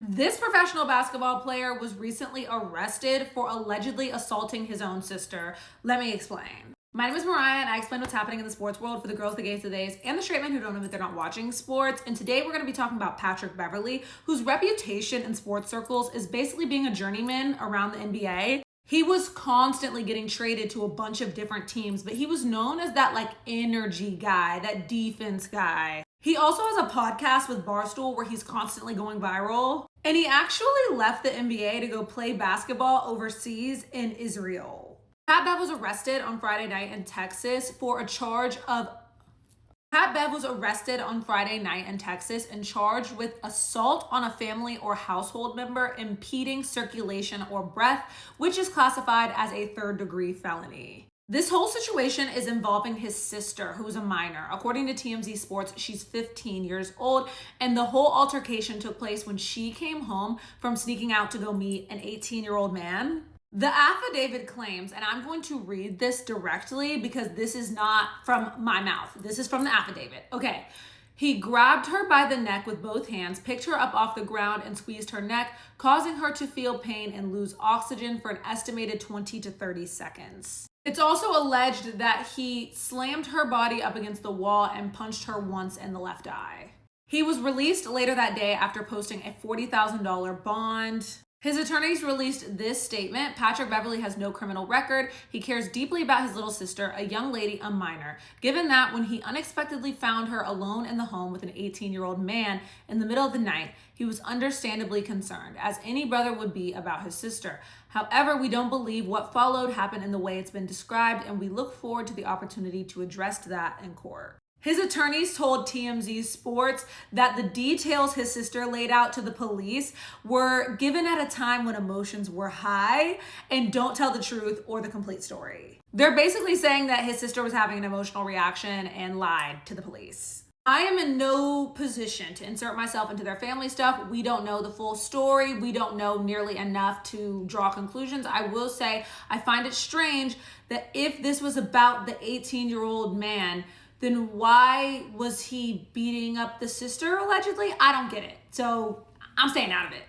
This professional basketball player was recently arrested for allegedly assaulting his own sister. Let me explain. My name is Mariah, and I explain what's happening in the sports world for the girls, the gays, the days, and the straight men who don't admit they're not watching sports. And today we're going to be talking about Patrick Beverley, whose reputation in sports circles is basically being a journeyman around the NBA. He was constantly getting traded to a bunch of different teams, but he was known as that energy guy, that defense guy. He also has a podcast with Barstool where he's constantly going viral. And he actually left the NBA to go play basketball overseas in Israel. Pat Bev was arrested on Friday night in Texas for a charge of Pat Bev was arrested on Friday night in Texas and charged with assault on a family or household member, impeding circulation or breath, which is classified as a third-degree felony. This whole situation is involving his sister, who's a minor. According to TMZ Sports, she's 15 years old, and the whole altercation took place when she came home from sneaking out to go meet an 18-year-old man. The affidavit claims, and I'm going to read this directly because this is not from my mouth. This is from the affidavit. Okay. He grabbed her by the neck with both hands, picked her up off the ground, and squeezed her neck, causing her to feel pain and lose oxygen for an estimated 20 to 30 seconds. It's also alleged that he slammed her body up against the wall and punched her once in the left eye. He was released later that day after posting a $40,000 bond. His attorneys released this statement. Patrick Beverley has no criminal record. He cares deeply about his little sister, a young lady, a minor. Given that when he unexpectedly found her alone in the home with an 18-year-old man in the middle of the night, he was understandably concerned, as any brother would be about his sister. However, we don't believe what followed happened in the way it's been described, and we look forward to the opportunity to address that in court. His attorneys told TMZ Sports that the details his sister laid out to the police were given at a time when emotions were high and don't tell the truth or the complete story. They're basically saying that his sister was having an emotional reaction and lied to the police. I am in no position to insert myself into their family stuff. We don't know the full story. We don't know nearly enough to draw conclusions. I will say I find it strange that if this was about the 18-year-old man, then why was he beating up the sister allegedly? I don't get it. So I'm staying out of it.